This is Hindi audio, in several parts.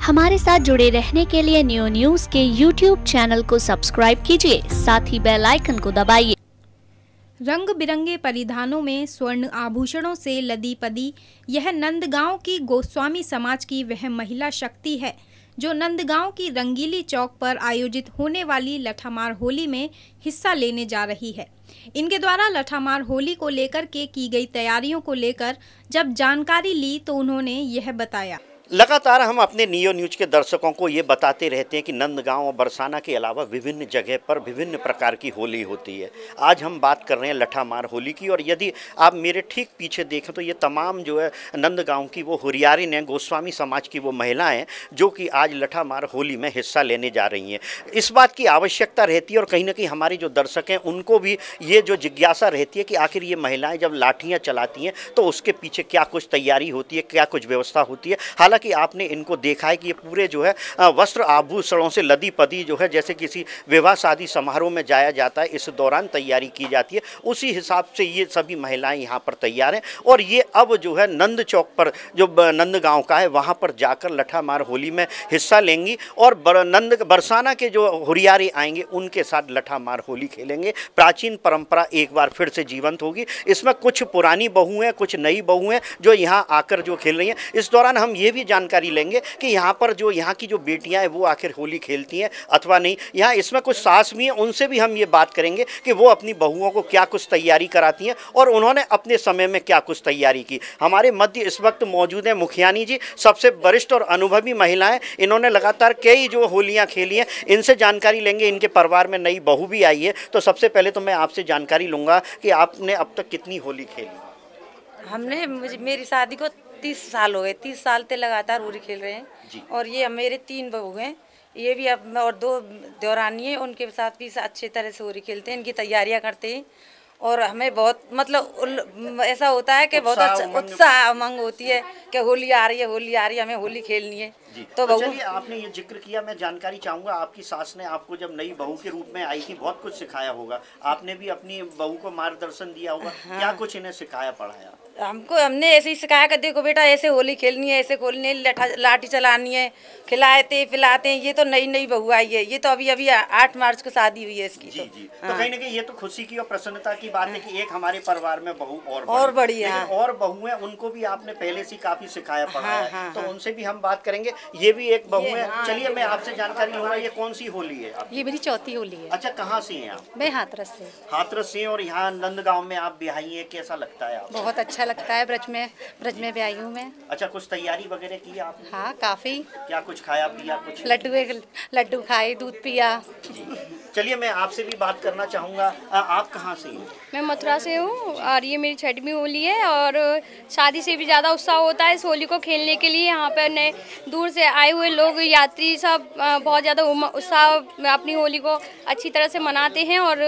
हमारे साथ जुड़े रहने के लिए न्यू न्यूज के YouTube चैनल को सब्सक्राइब कीजिए, साथ ही बेल आइकन को दबाइए। रंग बिरंगे परिधानों में स्वर्ण आभूषणों से लदी पदी यह नंदगांव की गोस्वामी समाज की वह महिला शक्ति है जो नंदगांव की रंगीली चौक पर आयोजित होने वाली लठामार होली में हिस्सा लेने जा रही है। इनके द्वारा लठामार होली को लेकर के की गई तैयारियों को लेकर जब जानकारी ली तो उन्होंने यह बताया। लगातार हम अपने नियो न्यूज के दर्शकों को ये बताते रहते हैं कि नंदगांव और बरसाना के अलावा विभिन्न जगह पर विभिन्न प्रकार की होली होती है। आज हम बात कर रहे हैं लठामार होली की, और यदि आप मेरे ठीक पीछे देखें तो ये तमाम जो है नंदगांव की वो हुरियारिन हैं, गोस्वामी समाज की वो महिलाएं जो कि आज लठामार होली में हिस्सा लेने जा रही हैं। इस बात की आवश्यकता रहती है और कहीं ना कहीं हमारे जो दर्शक हैं उनको भी ये जो जिज्ञासा रहती है कि आखिर ये महिलाएँ जब लाठियाँ चलाती हैं तो उसके पीछे क्या कुछ तैयारी होती है, क्या कुछ व्यवस्था होती है। हालांकि आपने इनको देखा है कि ये पूरे जो है वस्त्र आभूषणों से लदी पदी जो है जैसे किसी विवाह शादी समारोह में जाया जाता है, इस दौरान तैयारी की जाती है, उसी हिसाब से ये सभी महिलाएं यहाँ पर तैयार हैं। और ये अब जो है नंद चौक पर जो नंदगांव का है वहाँ पर जाकर लठामार होली में हिस्सा लेंगी और बरसाना के जो हुरियारे आएंगे उनके साथ लठामार होली खेलेंगे। प्राचीन परंपरा एक बार फिर से जीवंत होगी। इसमें कुछ पुरानी बहुएं, कुछ नई बहुएं जो यहाँ आकर जो खेल रही हैं। इस दौरान हम ये भी जानकारी लेंगे कि यहाँ पर जो यहाँ की जो बेटियां हैं वो आखिर होली खेलती हैं अथवा नहीं। यहाँ इसमें कुछ सास भी हैं, उनसे भी हम ये बात करेंगे कि वो अपनी बहुओं को क्या कुछ तैयारी कराती हैं और उन्होंने अपने समय में क्या कुछ तैयारी की। हमारे मध्य इस वक्त मौजूद हैं मुखियानी जी, सबसे वरिष्ठ और अनुभवी महिलाएं। इन्होंने लगातार कई जो होलियाँ खेली हैं, इनसे जानकारी लेंगे। इनके परिवार में नई बहू भी आई है, तो सबसे पहले तो मैं आपसे जानकारी लूँगा कि आपने अब तक कितनी होली खेली? मेरी शादी को 30 साल हो गए। 30 साल से लगातार होली खेल रहे हैं और ये मेरे 3 बहू हैं, ये भी अब और 2 देवरानी हैं, उनके साथ भी अच्छे तरह से होली खेलते हैं, इनकी तैयारियां करते हैं। और हमें बहुत मतलब ऐसा होता है कि बहुत अच्छा उत्साह उमंग होती है कि होली आ रही है, होली आ रही है, हमें होली खेलनी है। तो चलिए, आपने ये जिक्र किया, मैं जानकारी चाहूँगा, आपकी सास ने आपको जब नई बहू के रूप में आई थी बहुत कुछ सिखाया होगा, आपने भी अपनी बहू को मार्गदर्शन दिया होगा। हाँ। क्या कुछ इन्हें सिखाया पढ़ाया? हमने ऐसे ही सिखाया कि देखो बेटा ऐसे होली खेलनी है, ऐसे खोलनी है, लाठी चलानी है, खिलाते पिलाते हैं। ये तो नई बहू आई है, ये तो अभी 8 मार्च को शादी हुई है इसकी। जी जी। हाँ। तो कहीं ना कहीं ये तो खुशी की और प्रसन्नता की बात है कि एक हमारे परिवार में बहू और बड़ी है। और बहू है, उनको भी आपने पहले से काफी सिखाया पढ़ाया है। तो उनसे भी हम बात करेंगे। ये भी एक बहू है। चलिए, मैं आपसे जानकारी लूंगा, ये कौन सी होली है? ये मेरी चौथी होली है। अच्छा, कहाँ से हैं आप? मैं हाथरस से। हाथरस से। और यहाँ नंदगांव में आप ब्याही हैं, कैसा लगता है आपको? बहुत अच्छा लगता है। ब्रज में ब्याही हूँ मैं। अच्छा, कुछ तैयारी वगैरह की आपने? हाँ, काफी। क्या कुछ खाया पिया? कुछ लड्डू खाए, दूध पिया। चलिए, मैं आपसे भी बात करना चाहूँगा, आप कहाँ से हैं? मैं मथुरा से हूँ और ये मेरी 6वीं होली है और शादी से भी ज़्यादा उत्साह होता है इस होली को खेलने के लिए। यहाँ पर नए दूर से आए हुए लोग, यात्री सब बहुत ज़्यादा उत्साह अपनी होली को अच्छी तरह से मनाते हैं। और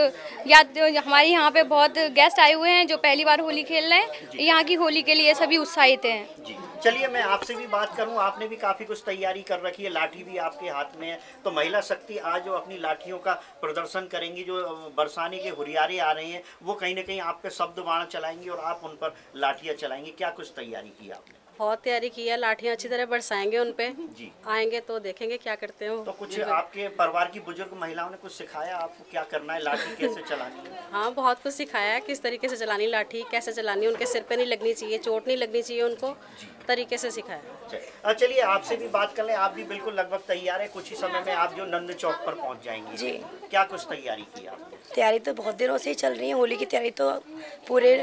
हमारे यहाँ पे बहुत गेस्ट आए हुए हैं जो पहली बार होली खेल रहे हैं। यहाँ की होली के लिए सभी उत्साहित हैं। जी, चलिए, मैं आपसे भी बात करूं, आपने भी काफ़ी कुछ तैयारी कर रखी है, लाठी भी आपके हाथ में है। तो महिला शक्ति आज जो अपनी लाठियों का प्रदर्शन करेंगी, जो बरसाने के हुरियारे आ रहे हैं वो कहीं ना कहीं आप पे शब्द बाण चलाएंगी और आप उन पर लाठियाँ चलाएंगी। क्या कुछ तैयारी की आपने? बहुत तैयारी की है, लाठियाँ अच्छी तरह बरसाएंगे उन पे। जी, आएंगे तो देखेंगे क्या करते हो। तो कुछ आपके परिवार की बुजुर्ग महिलाओं ने कुछ सिखाया आपको, क्या करना है, लाठी कैसे चलानी है? हाँ, बहुत कुछ सिखाया है, किस तरीके से चलानी लाठी, कैसे चलानी, उनके सिर पे नहीं लगनी चाहिए, चोट नहीं लगनी चाहिए, उनको तरीके से सिखाया। चलिए, आपसे भी बात कर लें, आप भी बिल्कुल लगभग तैयार है। कुछ ही समय में आप जो नंद चौक पर पहुँच जाएंगे। जी, क्या कुछ तैयारी की आपने? तैयारी तो बहुत दिनों से ही चल रही है। होली की तैयारी तो पूरे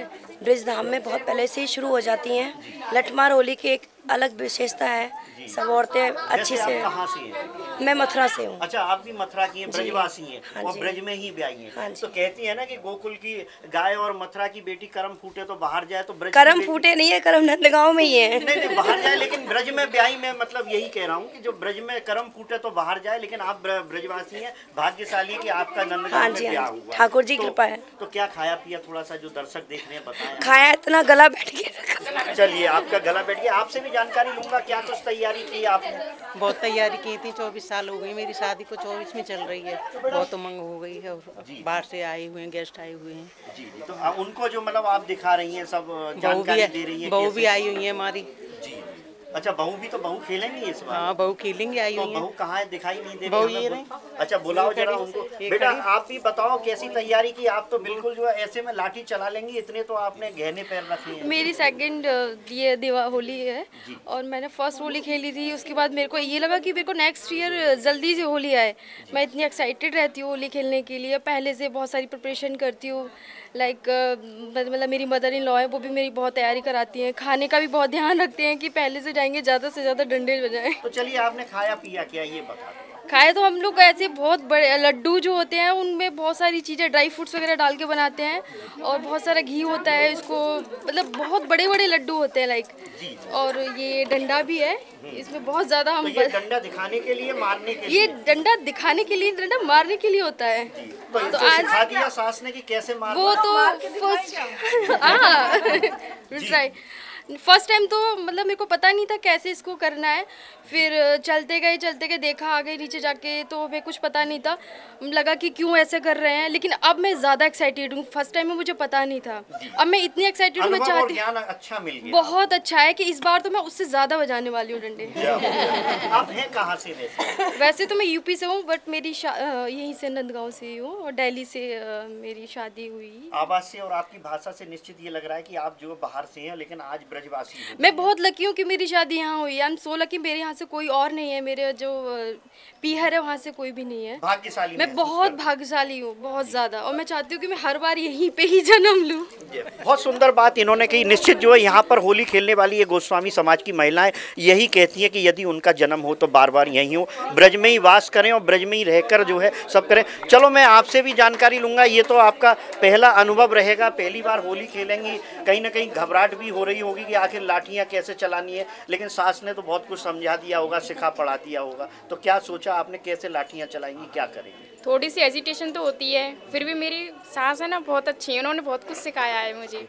ब्रज धाम में बहुत पहले से ही शुरू हो जाती हैं। लठमार होली की एक अलग विशेषता है, सब औरतें अच्छी से। कहाँ से हैं? मैं मथुरा से हूँ। अच्छा, आप भी मथुरा की हैं, ब्रजवासी हैं। हाँ, और ब्रज में ही ब्याही हैं। हाँ, तो कहती है ना कि गोकुल की गाय और मथुरा की बेटी करम फूटे तो बाहर जाए, तो ब्रज करम फूटे नहीं है, करम नंदगांव में ही है। नहीं बाहर जाए, लेकिन ब्रज में ब्याही में मतलब यही कह रहा हूँ कि जो ब्रज में करम फूटे तो बाहर जाए, लेकिन आप ब्रजवासी हैं, भाग्यशाली कि आपका नंदगांव में ब्याह हुआ। ठाकुर जी कृपा है। तो क्या खाया पिया, थोड़ा सा जो दर्शक देख रहे हैं बताएं। खाया, इतना गला बैठ गया। चलिए, आपका गला बैठ गया। आपसे भी जानकारी लूंगा, क्या कुछ तैयारी की आपने? बहुत तैयारी की थी। 24 साल हो गई मेरी शादी को, 24 में चल रही है। बहुत उमंग हो गई है और बाहर से आए हुए हैं, गेस्ट आए हुए हैं। जी जी। तो उनको जो मतलब आप दिखा रही हैं, सब जानकारी दे रही हैं। बहू भी आई हुई है हमारी। जी। अच्छा, बहू भी तो बहू खेलेंगी इस बार? हाँ, बहू खेलेंगे, आई तो हुई है। बहू कहाँ है, दिखाई नहीं दे बहू रही ये हमें। रही। अच्छा, बुलाओ जरा उनको। ये बेटा खड़ी। आप भी बताओ कैसी तैयारी की? आप तो बिल्कुल जो है ऐसे में लाठी चला लेंगी, इतने तो आपने गहने पैर रखे हैं। मेरी सेकंड ये होली है और मैंने फर्स्ट होली खेली थी। उसके बाद मेरे को ये लगा कि मेरे को नेक्स्ट ईयर जल्दी से होली आए। मैं इतनी एक्साइटेड रहती हूँ होली खेलने के लिए, पहले से बहुत सारी प्रिपरेशन करती हूँ। लाइक मतलब मेरी मदर इन लॉ है, वो भी मेरी बहुत तैयारी कराती हैं। खाने का भी बहुत ध्यान रखते हैं कि पहले से जाएंगे ज़्यादा से ज़्यादा डंडे बजाएं। तो चलिए, आपने खाया पिया क्या, ये बता दो। खाए तो हम लोग ऐसे बहुत बड़े लड्डू जो होते हैं उनमें बहुत सारी चीज़ें ड्राई फ्रूट्स वगैरह डाल के बनाते हैं और बहुत सारा घी होता है इसको, मतलब बहुत बड़े बड़े लड्डू होते हैं लाइक। और ये डंडा भी है, इसमें बहुत ज़्यादा हम तो ये डंडा दिखाने के लिए, मारने के लिए? ये डंडा दिखाने के लिए, डंडा मारने के लिए होता है। तो आज सिखा दिया सास ने कि कैसे मारना? वो तो फर्स्ट हाँ ट्राई फर्स्ट टाइम तो मतलब मेरे को पता नहीं था कैसे इसको करना है। फिर चलते गए देखा आगे नीचे जाके, तो मैं कुछ पता नहीं था, लगा कि क्यों ऐसे कर रहे हैं। लेकिन अब मैं ज़्यादा एक्साइटेड हूँ, फर्स्ट टाइम में मुझे पता नहीं था, अब मैं इतनी एक्साइटेड हूँ। मैं चाहती अच्छा मिल गया, बहुत अच्छा है कि इस बार तो मैं उससे ज़्यादा बजाने वाली हूँ डंडे। आप हैं कहाँ से वैसे तो मैं यूपी से हूँ, बट मेरी यहीं से नंदगांव से ही हूँ और दिल्ली से मेरी शादी हुई। आवाज़ से और आपकी भाषा से निश्चित ये लग रहा है कि आप जो बाहर से हैं, लेकिन आज ब्रजवासी हैं। मैं बहुत लकी हूँ कि मेरी शादी यहाँ हुई। आई एम सो लकी, मेरे यहाँ से कोई और नहीं है, मेरे जो पीहर है वहाँ से कोई भी नहीं है। भाग्यशाली, मैं बहुत भाग्यशाली हूँ, बहुत ज़्यादा। और मैं चाहती हूँ कि मैं हर बार यहीं पे ही जन्म लूँ। बहुत सुंदर बात इन्होंने कही। निश्चित जो है यहाँ पर होली खेलने वाली ये गोस्वामी समाज की महिलाएं यही कहती हैं कि यदि उनका जन्म हो तो बार बार यहीं हो, ब्रज में ही वास करें और ब्रज में ही रहकर जो है सब करें। चलो, मैं आपसे भी जानकारी लूँगा। ये तो आपका पहला अनुभव रहेगा, पहली बार होली खेलेंगी, कहीं ना कहीं घबराहट भी हो रही होगी कि आखिर लाठियाँ कैसे चलानी है, लेकिन सास ने तो बहुत कुछ समझा दिया होगा, सिखा पढ़ा दिया होगा। तो क्या सोचा आपने, कैसे लाठियाँ चलाएंगी, क्या करेंगी? थोड़ी सी हेजिटेशन तो होती है, फिर भी मेरी सास है ना बहुत अच्छी है, उन्होंने बहुत कुछ सिखाया है मुझे।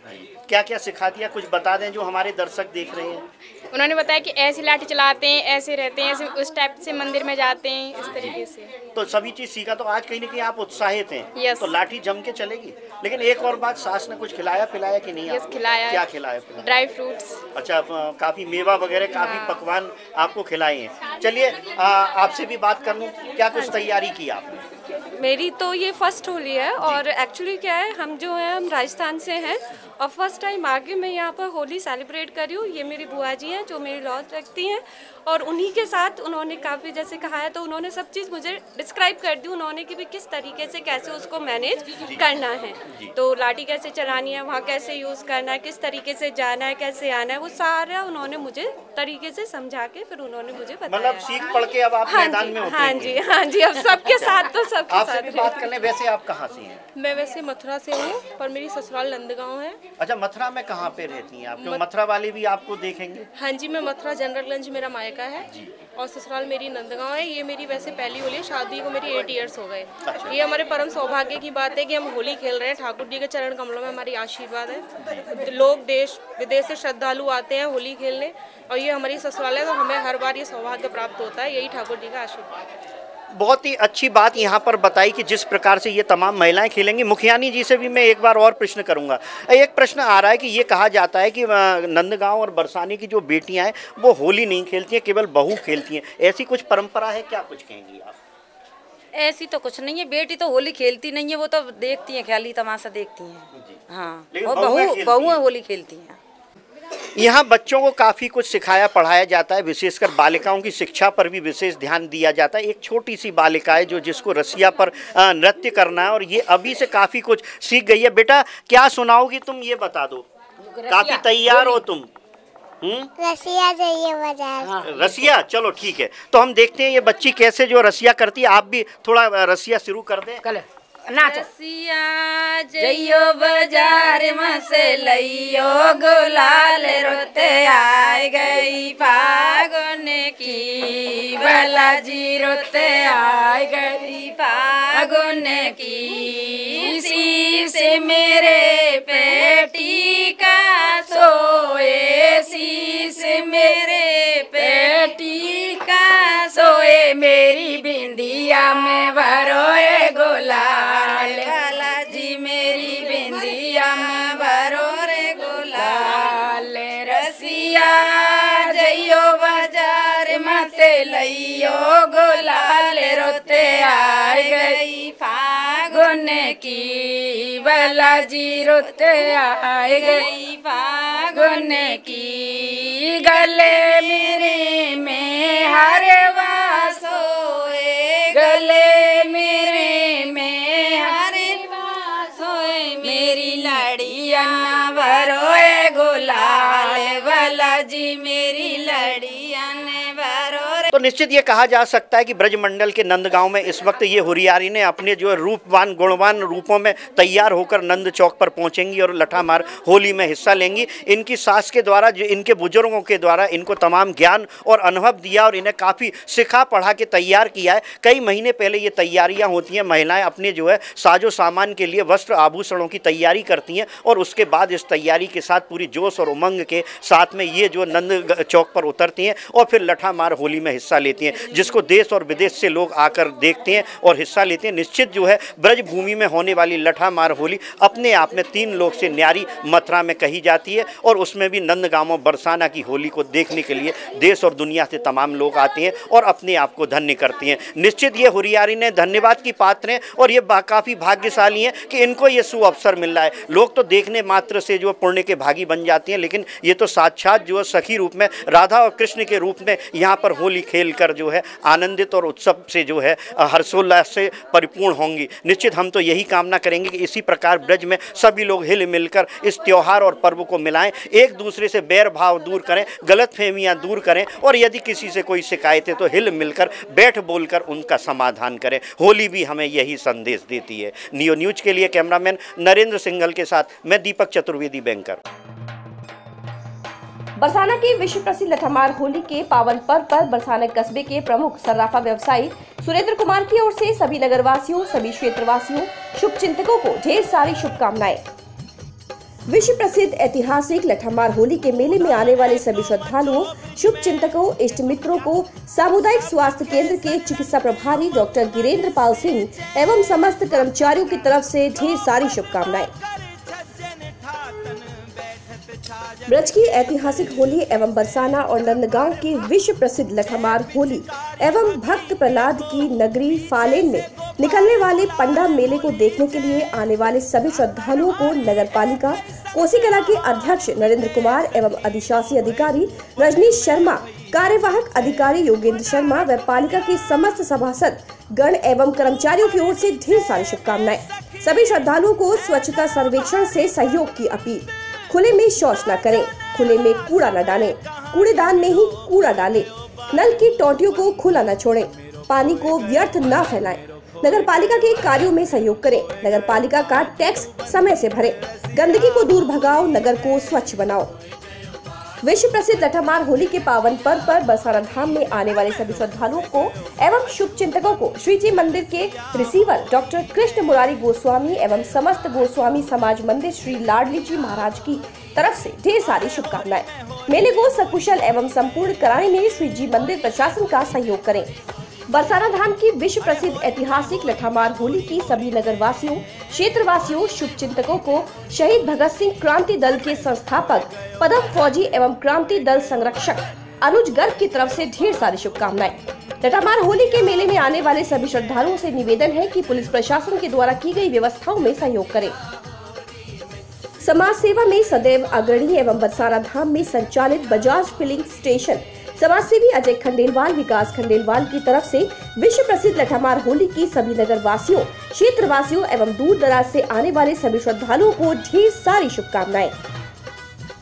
क्या क्या सिखा दिया, कुछ बता दें जो हमारे दर्शक देख रहे हैं। उन्होंने बताया कि ऐसी लाठी चलाते हैं, ऐसे रहते हैं, ऐसे उस टाइप से मंदिर में जाते हैं, इस तरीके से। तो सभी चीज़ सीखा। तो आज कहीं ना कहीं आप उत्साहित हैं। यस। तो लाठी जम के चलेगी। लेकिन एक और बात, सास ने कुछ खिलाया पिलाया कि नहीं? यस, खिलाया। क्या खिलाया पिलाया? Dry fruits. अच्छा, काफ़ी मेवा वगैरह, काफ़ी पकवान आपको खिलाए हैं। चलिए, आपसे भी बात कर लूँ, क्या कुछ तैयारी की आपने? मेरी तो ये फर्स्ट होली है और एक्चुअली क्या है, हम जो है हम राजस्थान से हैं और फर्स्ट टाइम आगे मैं यहाँ पर होली सेलिब्रेट कर रही हूँ। ये मेरी बुआ जी हैं जो मेरी लॉज रखती हैं और उन्हीं के साथ उन्होंने काफ़ी जैसे कहा है तो उन्होंने सब चीज़ मुझे डिस्क्राइब कर दी उन्होंने कि भी किस तरीके से कैसे उसको मैनेज करना है। तो लाठी कैसे चलानी है, वहाँ कैसे यूज़ करना है, किस तरीके से जाना है, कैसे आना है, वो सारा उन्होंने मुझे तरीके से समझा के फिर उन्होंने मुझे बताया। मतलब सीख पढ़ के अब आप मैदान में हाँ जी, हाँ जी, अब सबके साथ तो सबके आपसे भी बात कर लें। वैसे आप कहाँ से हैं? मैं वैसे मथुरा से हूँ पर मेरी ससुराल नंदगांव है। अच्छा, मथुरा में कहाँ पे रहती हैं आप? क्यों मथुरा वाले भी आपको देखेंगे? हाँ जी, मैं मथुरा जनरलगंज मेरा मायका है और ससुराल मेरी नंदगांव है। ये मेरी वैसे पहली होली है, शादी को मेरी 8 इयर्स हो गए। ये हमारे परम सौभाग्य की बात है कि हम होली खेल रहे हैं। ठाकुर जी के चरण कमलों में हमारी आशीर्वाद है। लोग देश विदेश से श्रद्धालु आते हैं होली खेलने और ये हमारी ससुराल है, तो हमें हर बार ये सौभाग्य प्राप्त होता है। यही ठाकुर जी का आशीर्वाद है। बहुत ही अच्छी बात यहाँ पर बताई कि जिस प्रकार से ये तमाम महिलाएं खेलेंगी। मुखियानी जी से भी मैं एक बार और प्रश्न करूँगा। एक प्रश्न आ रहा है कि ये कहा जाता है कि नंदगांव और बरसाने की जो बेटियां हैं वो होली नहीं खेलती हैं, केवल बहू खेलती हैं। ऐसी कुछ परंपरा है, क्या कुछ कहेंगी आप? ऐसी तो कुछ नहीं है, बेटी तो होली खेलती नहीं है, वो तो देखती हैं, ख्याली तमाशा देखती हैं। हाँ, और बहुएं होली खेलती हैं। यहाँ बच्चों को काफ़ी कुछ सिखाया पढ़ाया जाता है, विशेषकर बालिकाओं की शिक्षा पर भी विशेष ध्यान दिया जाता है। एक छोटी सी बालिका है जो जिसको रसिया पर नृत्य करना है और ये अभी से काफ़ी कुछ सीख गई है। बेटा, क्या सुनाओगी तुम, ये बता दो। काफ़ी तैयार हो तुम? रसिया चाहिए बाजार। हाँ। रसिया, चलो ठीक है। तो हम देखते हैं ये बच्ची कैसे जो रसिया करती है। आप भी थोड़ा रसिया शुरू कर दें। रसिया जइयो बाजार में से लइयो गुलाल रोते आए गई फागुन की, बालाजी रोते आए गई फागुन की। शीश मेरे पेटी का सोए, शीश मेरे पेटी का सोए, मेरी बिंदिया में भरोए गुलाल, जी मेरी बिंदिया में भरो रे गुलाल। रसिया जइयो ओ गुलाल रोते आ गई फागुन की, बालाजी रोते आ गई फागुन की, गले मेरे में हरवा सोए, गले मेरे में हरवा सोए, मेरी लड़िया भरोए गुलाल, बालाजी मेरी लड़िया भरो। तो निश्चित ये कहा जा सकता है कि ब्रजमंडल के नंदगांव में इस वक्त ये हुरियारी ने अपने जो रूपवान गुणवान रूपों में तैयार होकर नंद चौक पर पहुंचेंगी और लठामार होली में हिस्सा लेंगी। इनकी सास के द्वारा, जो इनके बुजुर्गों के द्वारा इनको तमाम ज्ञान और अनुभव दिया और इन्हें काफ़ी सिखा पढ़ा के तैयार किया है। कई महीने पहले ये तैयारियाँ होती हैं, महिलाएँ अपने जो है साजो सामान के लिए वस्त्र आभूषणों की तैयारी करती हैं और उसके बाद इस तैयारी के साथ पूरी जोश और उमंग के साथ में ये जो नंद चौक पर उतरती हैं और फिर लठामार होली में हिस्सा लेती हैं, जिसको देश और विदेश से लोग आकर देखते हैं और हिस्सा लेते हैं। निश्चित जो है ब्रज भूमि में होने वाली लठामार होली अपने आप में 3 लोक से न्यारी मात्रा में कही जाती है और उसमें भी नंदगांव बरसाना की होली को देखने के लिए देश और दुनिया से तमाम लोग आते हैं और अपने आप को धन्य करते हैं। निश्चित ये हुरियारी ने धन्यवाद की पात्र हैं और ये काफ़ी भाग्यशाली हैं कि इनको ये सुअवसर मिल रहा है। लोग तो देखने मात्र से जो पुण्य के भागी बन जाते हैं, लेकिन ये तो साक्षात जो सखी रूप में राधा और कृष्ण के रूप में यहाँ पर होली खेलकर जो है आनंदित और उत्सव से जो है हर्षोल्लास से परिपूर्ण होंगी। निश्चित हम तो यही कामना करेंगे कि इसी प्रकार ब्रज में सभी लोग हिल मिलकर इस त्यौहार और पर्व को मिलाएं, एक दूसरे से बैर भाव दूर करें, गलतफहमियां दूर करें और यदि किसी से कोई शिकायत है तो हिल मिलकर बैठ बोलकर उनका समाधान करें। होली भी हमें यही संदेश देती है। नियो न्यूज के लिए कैमरामैन नरेंद्र सिंघल के साथ मैं दीपक चतुर्वेदी, बैंकर। बरसाना की विश्व प्रसिद्ध लठामार होली के पावन पर्व पर बरसाना कस्बे के प्रमुख सर्राफा व्यवसायी सुरेंद्र कुमार की ओर से सभी नगरवासियों, सभी क्षेत्रवासियों, शुभचिंतकों को ढेर सारी शुभकामनाएं। विश्व प्रसिद्ध ऐतिहासिक लठामार होली के मेले में आने वाले सभी श्रद्धालुओं, शुभचिंतकों, इष्ट मित्रों को सामुदायिक स्वास्थ्य केंद्र के चिकित्सा प्रभारी डॉक्टर गिरेंद्र पाल सिंह एवं समस्त कर्मचारियों की तरफ से ढेर सारी शुभकामनाएं। ब्रज की ऐतिहासिक होली एवं बरसाना और नंदगांव की विश्व प्रसिद्ध लठामार होली एवं भक्त प्रहलाद की नगरी फालेन में निकलने वाले पंडा मेले को देखने के लिए आने वाले सभी श्रद्धालुओं को नगर पालिका कोसीकला के अध्यक्ष नरेंद्र कुमार एवं अधिशासी अधिकारी रजनीश शर्मा, कार्यवाहक अधिकारी योगेंद्र शर्मा व पालिका के समस्त सभासद गण एवं कर्मचारियों की ओर से ढेर सारी शुभकामनाएं। सभी श्रद्धालुओं को स्वच्छता सर्वेक्षण से सहयोग की अपील। खुले में शौच न करें, खुले में कूड़ा न डालें, कूड़ेदान में ही कूड़ा डालें, नल की टोटियों को खुला न छोड़ें, पानी को व्यर्थ न फैलाएं, नगर पालिका के कार्यों में सहयोग करें, नगर पालिका का टैक्स समय से भरें, गंदगी को दूर भगाओ, नगर को स्वच्छ बनाओ। विश्व प्रसिद्ध लठामार होली के पावन पर्व पर बरसाना धाम में आने वाले सभी श्रद्धालुओं को एवं शुभचिंतकों को श्री जी मंदिर के रिसीवर डॉक्टर कृष्ण मुरारी गोस्वामी एवं समस्त गोस्वामी समाज मंदिर श्री लाडली जी महाराज की तरफ से ढेर सारी शुभकामनाएं। मेले को सकुशल एवं संपूर्ण कराने में श्री जी मंदिर प्रशासन का सहयोग करें। बरसाना धाम की विश्व प्रसिद्ध ऐतिहासिक लठामार होली की सभी नगरवासियों, क्षेत्रवासियों, शुभचिंतकों को शहीद भगत सिंह क्रांति दल के संस्थापक, पदम फौजी एवं क्रांति दल संरक्षक अनुज गर्ग की तरफ से ढेर सारी शुभकामनाएं। लठामार होली के मेले में आने वाले सभी श्रद्धालुओं से निवेदन है कि पुलिस प्रशासन के द्वारा की गई व्यवस्थाओं में सहयोग करें। समाज सेवा में सदैव अग्रणी एवं बरसाना धाम में संचालित बजाज फिलिंग स्टेशन समाज सेवी अजय खंडेलवाल, विकास खंडेलवाल की तरफ से विश्व प्रसिद्ध लठामार होली की सभी नगर वासियों, क्षेत्र वासियों एवं दूर दराज से आने वाले सभी श्रद्धालुओं को ढेर सारी शुभकामनाएं।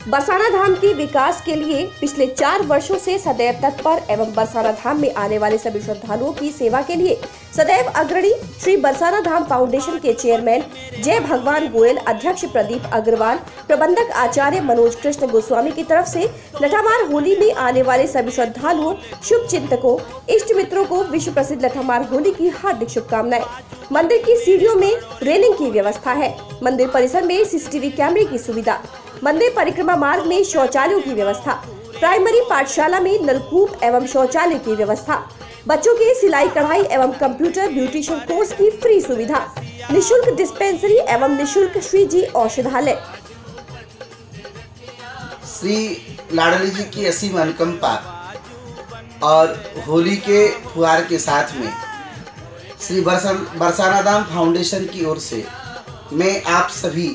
बरसाना धाम के विकास के लिए पिछले 4 वर्षों से सदैव तत्पर एवं बरसाना धाम में आने वाले सभी श्रद्धालुओं की सेवा के लिए सदैव अग्रणी श्री बरसाना धाम फाउंडेशन के चेयरमैन जय भगवान गोयल, अध्यक्ष प्रदीप अग्रवाल, प्रबंधक आचार्य मनोज कृष्ण गोस्वामी की तरफ से लठामार होली में आने वाले सभी श्रद्धालुओं, शुभ चिंतकों, इष्ट मित्रों को विश्व प्रसिद्ध लठामार होली की हार्दिक शुभकामनाएं। मंदिर की सीढ़ियों में रेलिंग की व्यवस्था है। मंदिर परिसर में सीसीटीवी कैमरे की सुविधा, मंदिर परिक्रमा मार्ग में शौचालयों की व्यवस्था, प्राइमरी पाठशाला में नलकूप एवं शौचालय की व्यवस्था, बच्चों के सिलाई कढ़ाई एवं कंप्यूटर ब्यूटिशियन कोर्स की फ्री सुविधा, निशुल्क डिस्पेंसरी एवं निशुल्क श्री जी औषधालय। श्री लाडली जी की असीम अनुकंपा और होली के फुहार के साथ में श्री बरसाना धाम फाउंडेशन की ओर से मैं आप सभी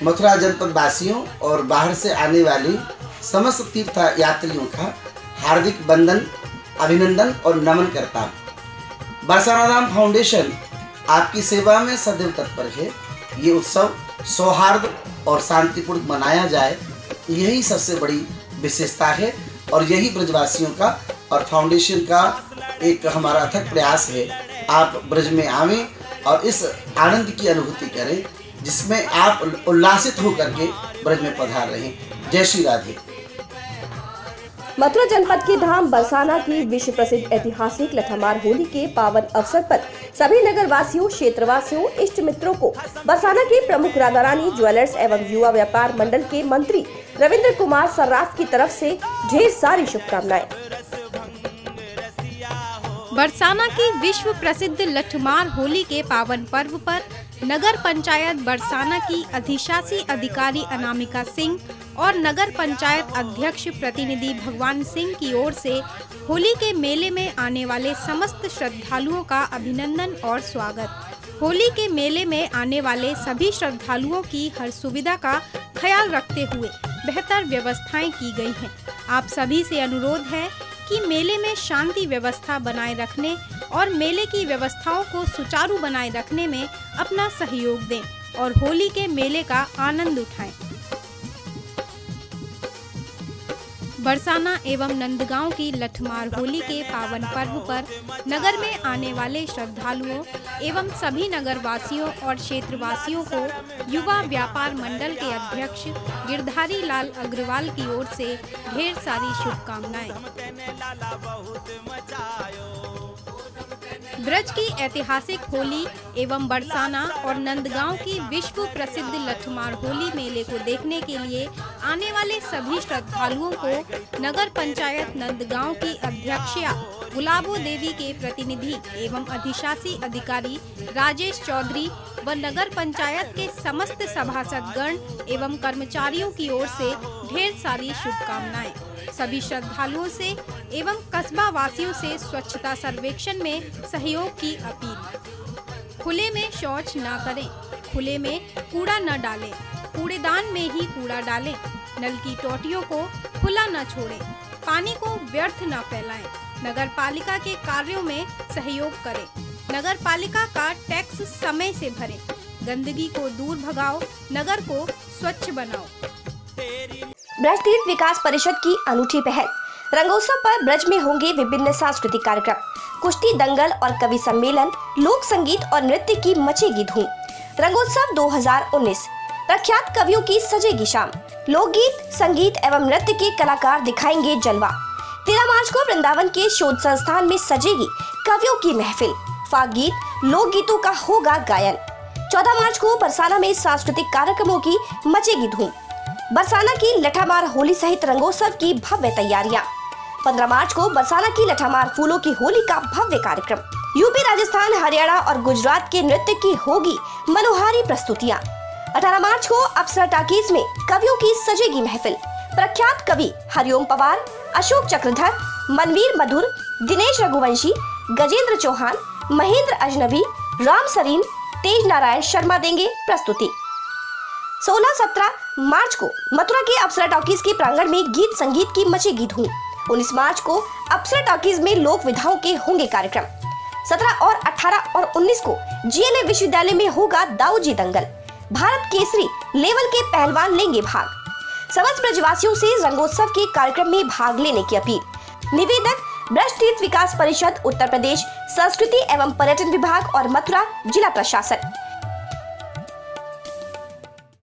मथुरा जनपद वासियों और बाहर से आने वाली समस्त तीर्थ यात्रियों का हार्दिक वंदन, अभिनंदन और नमन करता हूँ। बरसाना धाम फाउंडेशन आपकी सेवा में सदैव तत्पर है। ये उत्सव सौहार्द और शांतिपूर्ण मनाया जाए, यही सबसे बड़ी विशेषता है और यही ब्रजवासियों का और फाउंडेशन का एक हमारा अथक प्रयास है। आप ब्रज में आवें और इस आनंद की अनुभूति करें जिसमें आप उल्लासित होकर के ब्रज में पधार रहें। जय श्री राधे। मथुरा जनपद के धाम बरसाना की विश्व प्रसिद्ध ऐतिहासिक लठमार होली के पावन अवसर पर सभी नगर वासियों, क्षेत्रवासियों, इष्ट मित्रों को बरसाना के प्रमुख राधा रानी ज्वेलर्स एवं युवा व्यापार मंडल के मंत्री रविंद्र कुमार सर्राफ की तरफ से ढेर सारी शुभकामनाएं। बरसाना की विश्व प्रसिद्ध लठमार होली के पावन पर्व पर नगर पंचायत बरसाना की अधिशासी अधिकारी अनामिका सिंह और नगर पंचायत अध्यक्ष प्रतिनिधि भगवान सिंह की ओर से होली के मेले में आने वाले समस्त श्रद्धालुओं का अभिनंदन और स्वागत। होली के मेले में आने वाले सभी श्रद्धालुओं की हर सुविधा का ख्याल रखते हुए बेहतर व्यवस्थाएं की गई हैं। आप सभी से अनुरोध है कि मेले में शांति व्यवस्था बनाए रखने और मेले की व्यवस्थाओं को सुचारू बनाए रखने में अपना सहयोग दें और होली के मेले का आनंद उठाएं। बरसाना एवं नंदगांव की लठमार होली के पावन पर्व पर नगर में आने वाले श्रद्धालुओं एवं सभी नगर वासियों और क्षेत्रवासियों को युवा व्यापार मंडल के अध्यक्ष गिरधारी लाल अग्रवाल की ओर से ढेर सारी शुभकामनाएं। ब्रज की ऐतिहासिक होली एवं बरसाना और नंदगांव की विश्व प्रसिद्ध लठमार होली मेले को देखने के लिए आने वाले सभी श्रद्धालुओं को नगर पंचायत नंदगांव की अध्यक्षा गुलाबो देवी के प्रतिनिधि एवं अधिशासी अधिकारी राजेश चौधरी व नगर पंचायत के समस्त सभासदगण एवं कर्मचारियों की ओर से ढेर सारी शुभकामनाएं। सभी श्रद्धालुओं से एवं कस्बा वासियों से स्वच्छता सर्वेक्षण में सहयोग की अपील। खुले में शौच न करें, खुले में कूड़ा न डालें, कूड़ेदान में ही कूड़ा डालें, नल की टोटियों को खुला न छोड़ें, पानी को व्यर्थ न फैलाएं, नगर पालिका के कार्यों में सहयोग करें, नगर पालिका का टैक्स समय से भरें, गंदगी को दूर भगाओ, नगर को स्वच्छ बनाओ। ब्रज तीर्थ विकास परिषद की अनूठी पहल। रंगोत्सव पर ब्रज में होंगे विभिन्न सांस्कृतिक कार्यक्रम, कुश्ती, दंगल और कवि सम्मेलन, लोक संगीत और नृत्य की मचेगी धूम। रंगोत्सव 2019 प्रख्यात कवियों की सजेगी शाम। लोकगीत, संगीत एवं नृत्य के कलाकार दिखाएंगे जलवा। 13 मार्च को वृंदावन के शोध संस्थान में सजेगी कवियों की महफिल। फाक गीत, लोक गीतों का होगा गायन। 14 मार्च को बरसाना में सांस्कृतिक कार्यक्रमों की मचेगी धूम। बरसाना की लठामार होली सहित रंगोत्सव की भव्य तैयारियां। 15 मार्च को बरसाना की लठामार फूलों की होली का भव्य कार्यक्रम। यूपी, राजस्थान, हरियाणा और गुजरात के नृत्य की होगी मनोहारी प्रस्तुतियां। 18 मार्च को अप्सरा टाकीज में कवियों की सजेगी महफिल। प्रख्यात कवि हरिओम पवार, अशोक चक्रधर, मनवीर मधुर, दिनेश रघुवंशी, गजेंद्र चौहान, महेंद्र अजनबी, राम सरीन, तेज नारायण शर्मा देंगे प्रस्तुति। 16-17 मार्च को मथुरा के अप्सरा टॉकीज के प्रांगण में गीत संगीत की मचेगी धूम। 19 मार्च को अप्सरा टॉकीज में लोक विधाओं के होंगे कार्यक्रम। 17 और 18 और 19 को जीएलए विश्वविद्यालय में होगा दाऊजी दंगल। भारत केसरी लेवल के पहलवान लेंगे भाग। समस्त ब्रजवासियों से रंगोत्सव के कार्यक्रम में भाग लेने की अपील। निवेदक ब्रज तीर्थ विकास परिषद, उत्तर प्रदेश संस्कृति एवं पर्यटन विभाग और मथुरा जिला प्रशासन।